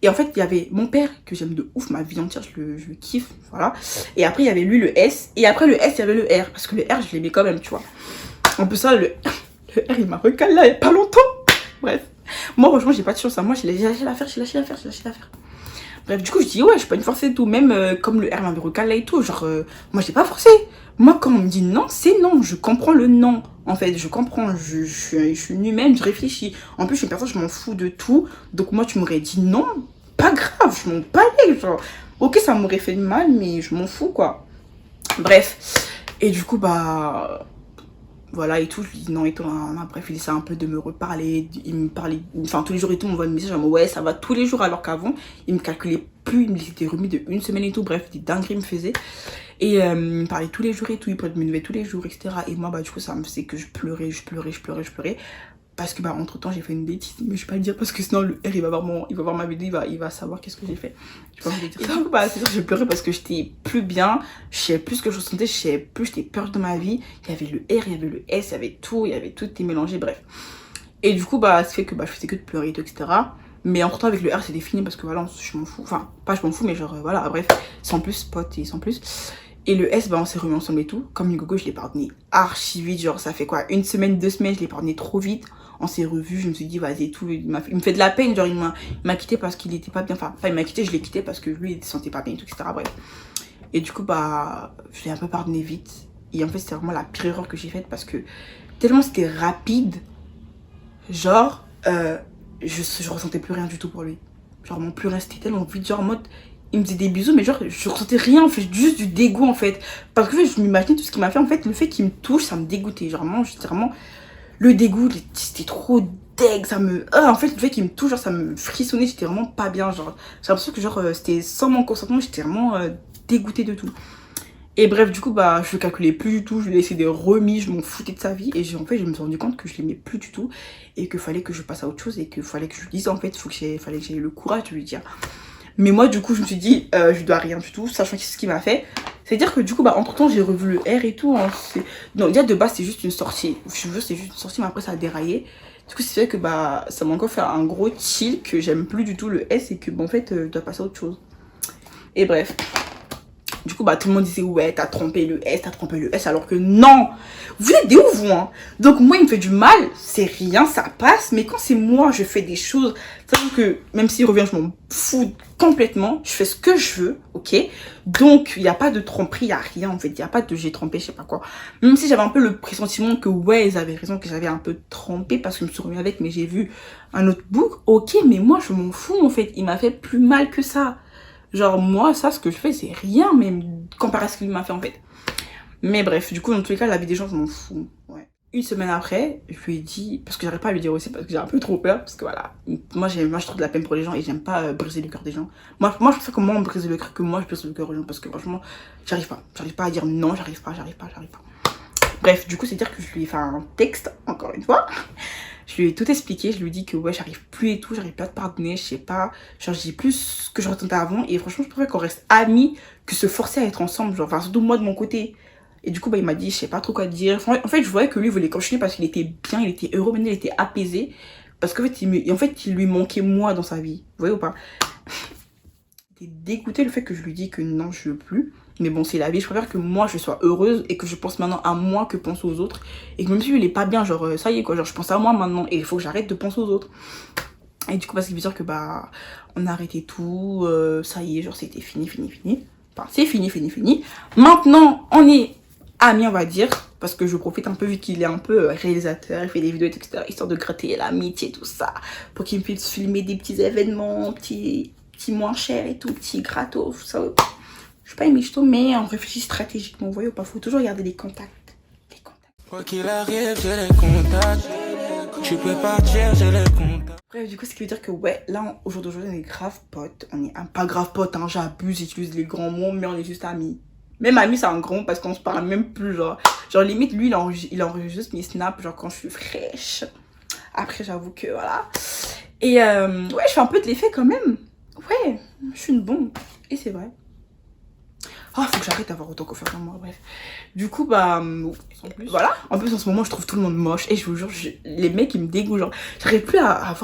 Et en fait, il y avait mon père, que j'aime de ouf, ma vie entière, je le kiffe, voilà. Et après, il y avait lui, le S. Et après le S, il y avait le R. Parce que le R, je l'aimais quand même, tu vois. En plus, ça, le R, il m'a recalé là, il y a pas longtemps. Bref. Moi, franchement, j'ai pas de chance. Moi, j'ai lâché l'affaire. Bref, du coup, je dis, ouais, je suis pas une forcée et tout. Même comme le R m'avait recalé et tout. Genre, moi, j'ai pas forcé. Moi, quand on me dit non, c'est non. Je comprends le non. En fait, je comprends. Je suis une humaine, je réfléchis. En plus, je suis une personne, je m'en fous de tout. Donc, moi, tu m'aurais dit non. Pas grave, je m'en balais. Genre, ok, ça m'aurait fait mal, mais je m'en fous, quoi. Bref. Et du coup, bah. Voilà et tout, je lui dis non et tout, bref il essaie un peu de me reparler, il me parlait, enfin tous les jours et tout, on m'envoie des messages, genre ouais ça va tous les jours alors qu'avant, il me calculait plus, il me s'était remis de une semaine et tout, bref des dingueries il me faisait. Et il me parlait tous les jours et tout, il prenait mes nouvelles tous les jours, etc. Et moi bah du coup ça me faisait que je pleurais. Parce que bah entre temps j'ai fait une bêtise, mais je vais pas le dire parce que sinon le R il va voir ma vidéo, il va savoir qu'est-ce que j'ai fait. Je vais pas vous dire ça. Bah c'est sûr que j'ai pleuré parce que j'étais plus bien, je savais plus ce que je ressentais, je savais plus, j'étais peur de ma vie. Il y avait le R, il y avait le S, il y avait tout était mélangé, bref. Et du coup bah ça fait que bah je faisais que de pleurer et tout, etc. Mais entre temps avec le R c'était fini parce que voilà, je m'en fous, enfin pas je m'en fous mais genre voilà, bref, sans plus, pote et sans plus. Et le S, bah on s'est remis ensemble et tout. Comme une gogo, je l'ai pardonné archi vite. Genre, ça fait quoi, une semaine, 2 semaines, je l'ai pardonné trop vite. On s'est revus, je me suis dit, vas-y et tout. Il me fait de la peine. Genre, il m'a quitté parce qu'il était pas bien. Enfin, pas il m'a quitté, je l'ai quitté parce que lui, il se sentait pas bien et tout, etc. Bref. Et du coup, bah, je l'ai un peu pardonné vite. Et en fait, c'était vraiment la pire erreur que j'ai faite parce que tellement c'était rapide. Genre, je ressentais plus rien du tout pour lui. Genre, mon plus rien, c'était tellement vite. Genre, en mode. Il me faisait des bisous mais genre je ressentais rien en fait, juste du dégoût en fait, parce que je m'imaginais tout ce qu'il m'a fait en fait. Le fait qu'il me touche ça me dégoûtait, genre vraiment j'étais vraiment le dégoût, c'était trop deg, ça me en fait le fait qu'il me touche genre ça me frissonnait, j'étais vraiment pas bien, genre j'ai l'impression que genre c'était sans mon consentement, j'étais vraiment dégoûtée de tout. Et bref, du coup, bah, je le calculais plus du tout, je lui ai laissé des remis, je m'en foutais de sa vie. Et en fait, je me suis rendu compte que je l'aimais plus du tout et qu'il fallait que je passe à autre chose et qu'il fallait que je lui dise, en fait, fallait que j'aie le courage de lui dire. Mais moi, du coup, je me suis dit, je dois rien du tout, sachant que c'est ce qu'il m'a fait. C'est-à-dire que du coup, bah, entre temps, j'ai revu le R et tout. Hein, non, déjà de base, c'est juste une sortie. Je veux, c'est juste une sortie, mais après, ça a déraillé. Du coup, c'est fait que bah, ça m'a encore fait un gros chill que j'aime plus du tout le S et que, bon, en fait, je dois passer à autre chose. Et bref. Du coup, bah, tout le monde disait, ouais, t'as trompé le S, alors que non! Vous êtes des ouf, vous, hein? Donc, moi, il me fait du mal, c'est rien, ça passe, mais quand c'est moi, je fais des choses, sachant que, même s'il revient, je m'en fous complètement, je fais ce que je veux, ok? Donc, il n'y a pas de tromperie, il n'y a rien, en fait, il n'y a pas de j'ai trompé, je sais pas quoi. Même si j'avais un peu le pressentiment que, ouais, ils avaient raison, que j'avais un peu trompé, parce que je me suis remis avec, mais j'ai vu un autre book, ok, mais moi, je m'en fous, en fait, il m'a fait plus mal que ça. Genre, moi, ça, ce que je fais, c'est rien, même, comparé à ce qu'il m'a fait, en fait. Mais bref, du coup, dans tous les cas, la vie des gens, je m'en fous. Ouais. Une semaine après, je lui ai dit, parce que j'arrive pas à lui dire aussi, parce que j'ai un peu trop peur, parce que voilà, moi, je trouve de la peine pour les gens et j'aime pas briser le cœur des gens. Moi, je préfère que moi, on brise le cœur que moi, je brise le cœur aux gens, parce que franchement, j'arrive pas à dire non, j'arrive pas. Bref, du coup, c'est dire que je lui ai fait un texte, encore une fois. Je lui ai tout expliqué, je lui ai dit que ouais, j'arrive plus et tout, j'arrive pas à te pardonner, je sais pas. Genre, j'ai plus ce que je ressentais avant et franchement, je préfère qu'on reste amis que se forcer à être ensemble. Genre, enfin, surtout moi de mon côté. Et du coup, bah, il m'a dit, je sais pas trop quoi dire. En fait, je voyais que lui voulait continuer parce qu'il était bien, il était heureux, maintenant il était apaisé. Parce qu'en fait, il lui manquait moi dans sa vie. Vous voyez ou pas? J'étais dégoûtée le fait que je lui dis que non, je veux plus. Mais bon, c'est la vie, je préfère que moi je sois heureuse et que je pense maintenant à moi que pense aux autres. Et que même si il est pas bien, genre ça y est quoi, genre je pense à moi maintenant et il faut que j'arrête de penser aux autres. Et du coup, parce qu'il veut dire que bah, on a arrêté tout, ça y est, genre c'était fini. Enfin, c'est fini. Maintenant, on est amis, on va dire, parce que je profite un peu vu qu'il est un peu réalisateur, il fait des vidéos, etc. Histoire de gratter l'amitié, tout ça, pour qu'il puisse filmer des petits événements, petits moins chers et tout, petits gratos, ça. Je suis pas une michto, mais on réfléchit stratégiquement, vous voyez ou pas, faut toujours garder des contacts. Quoi qu'il arrive, j'ai les contacts. Tu peux partir, j'ai les contacts. Bref, du coup, ce qui veut dire que ouais, là, au jour d'aujourd'hui, on est grave potes. On est pas grave potes, hein, j'abuse, j'utilise les grands mots, mais on est juste amis. Même amis, c'est un grand mot parce qu'on se parle même plus, genre. Genre, limite, lui, il enregistre juste mes snaps, genre, quand je suis fraîche. Après, j'avoue que, voilà. Et ouais, je fais un peu de l'effet quand même. Ouais, je suis une bombe. Et c'est vrai. Oh, faut que j'arrête d'avoir autant confiance en moi, bref. Du coup, bah, voilà. En plus, en ce moment, je trouve tout le monde moche. Et je vous jure, les mecs, ils me dégoûtent, genre. J'arrive plus à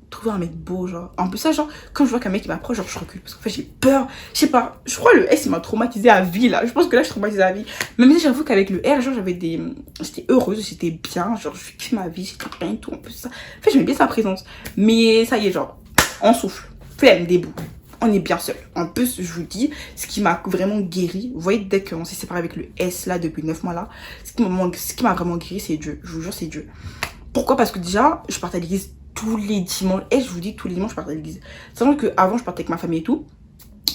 trouver un mec beau, genre. En plus, ça, genre, quand je vois qu'un mec, il m'approche, genre, je recule. Parce qu'en fait, j'ai peur. Je sais pas, je crois le S, il m'a traumatisé à vie, là. Je pense que là, je suis traumatisée à vie. Même si j'avoue qu'avec le R, genre, j'étais heureuse, j'étais bien, genre, je kiffe ma vie, j'étais bien et tout. En plus, ça. En fait, j'aimais bien sa présence. Mais ça y est, genre, on souffle. Flemme, debout. On est bien seul. En plus, je vous dis, ce qui m'a vraiment guéri, vous voyez, dès qu'on s'est séparé avec le S là, depuis 9 mois là, ce qui m'a vraiment guéri, c'est Dieu. Je vous jure, c'est Dieu. Pourquoi? Parce que déjà, je partais à l'église tous les dimanches. Et je vous dis, tous les dimanches, je partais à l'église. Sachant qu'avant, je partais avec ma famille et tout.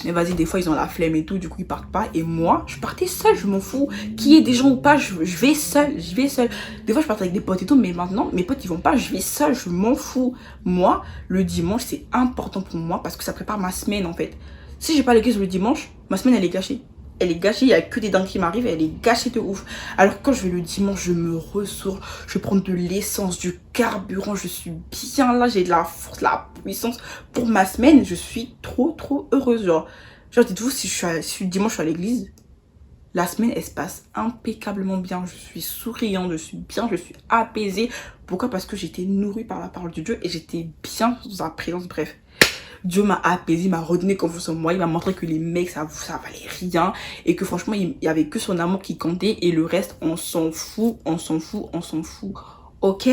Mais vas-y, des fois, ils ont la flemme et tout, du coup, ils partent pas. Et moi, je partais seule, je m'en fous. Qu'il y ait des gens ou pas, je vais seule, Des fois, je partais avec des potes et tout, mais maintenant, mes potes, ils vont pas, je vais seule, je m'en fous. Moi, le dimanche, c'est important pour moi parce que ça prépare ma semaine, en fait. Si j'ai pas l'église le dimanche, ma semaine, elle est gâchée. Elle est gâchée, il y a que des dingues qui m'arrivent et elle est gâchée de ouf. Alors quand je vais le dimanche, je me ressource, je prends de l'essence, du carburant, je suis bien là, j'ai de la force, de la puissance pour ma semaine. Je suis trop heureuse, genre dites-vous, si dimanche je suis à l'église, la semaine elle se passe impeccablement bien. Je suis souriante, je suis bien, je suis apaisée. Pourquoi? Parce que j'étais nourrie par la parole de Dieu et j'étais bien dans sa présence. Bref, Dieu m'a apaisé, m'a redonné confiance en moi, il m'a montré que les mecs ça valait rien et que franchement il y avait que son amour qui comptait et le reste on s'en fout. Ok,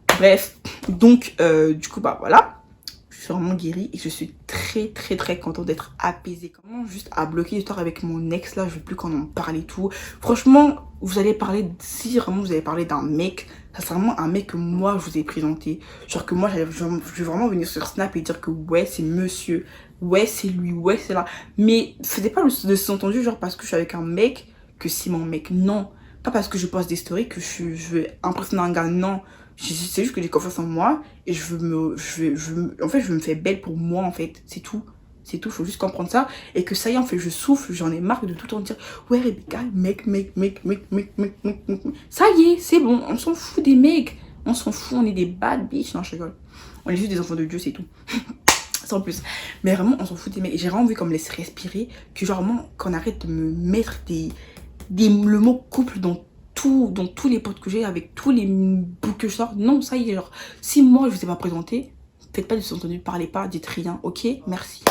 bref, donc du coup bah voilà, je suis vraiment guérie et je suis très contente d'être apaisée. Comment juste à bloquer l'histoire avec mon ex là, je veux plus qu'on en parle et tout. Franchement, vous allez parler, si vraiment vous allez parler d'un mec, ça sera vraiment un mec que moi je vous ai présenté. Genre que moi je vais vraiment venir sur Snap et dire que ouais c'est monsieur, ouais c'est lui, ouais c'est là. Mais faisais pas le sous-entendu genre parce que je suis avec un mec que c'est mon mec, non. Pas parce que je poste des stories que je veux impressionner un gars, non. C'est juste que j'ai confiance en moi et en fait je me fais belle pour moi en fait, c'est tout. C'est tout, faut juste comprendre ça. Et que ça y est, en fait, je souffle, j'en ai marre de tout le temps dire ouais, Rebecca, mec. Ça y est, c'est bon, on s'en fout des mecs. On s'en fout, on est des bad bitch. Non, je rigole. On est juste des enfants de Dieu, c'est tout. Sans plus. Mais vraiment, on s'en fout des mecs. Et j'ai vraiment envie qu'on me laisse respirer. Que genre, vraiment, qu'on arrête de me mettre le mot couple dans tous les potes que j'ai, avec tous les bouts que je sors. Non, ça y est, genre, si moi je vous ai pas présenté, faites pas de sous-entendu, parlez pas, dites rien, ok? Merci.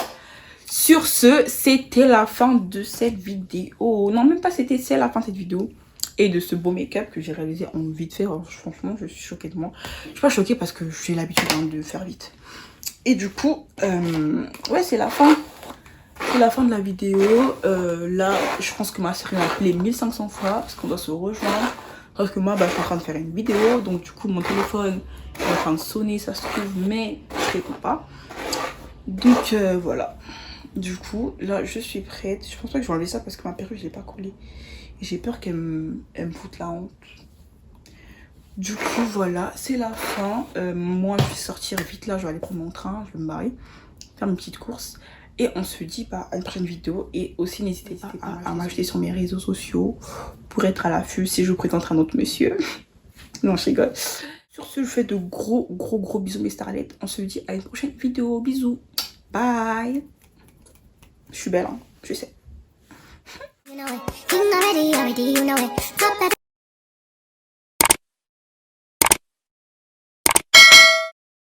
Sur ce, c'était la fin de cette vidéo. Non, même pas c'est la fin de cette vidéo. Et de ce beau make-up que j'ai réalisé en vite fait. Alors, franchement, je suis choquée de moi. Je suis pas choquée parce que j'ai l'habitude de faire vite. Et du coup, ouais, c'est la fin. C'est la fin de la vidéo. Là, je pense que ma soeur m'a appelé 1500 fois parce qu'on doit se rejoindre. Parce que moi, bah, je suis en train de faire une vidéo. Donc, du coup, mon téléphone est en train de sonner, ça se trouve, mais je réponds pas. Donc, voilà. Du coup, là, je suis prête. Je pense pas que je vais enlever ça parce que ma perruque, je l'ai pas collée. J'ai peur qu'elle me foute la honte. Du coup, voilà, c'est la fin. Moi, je vais sortir vite là. Je vais aller prendre mon train. Je vais me barrer. Faire une petite course. Et on se dit à une prochaine vidéo. Et aussi, n'hésitez pas à m'ajouter sur mes réseaux sociaux pour être à l'affût si je vous présente un autre monsieur. Non, je rigole. Sur ce, je fais de gros bisous, mes starlettes. On se dit à une prochaine vidéo. Bisous. Bye. Je suis belle, hein, je sais. You know it. King already, you know it.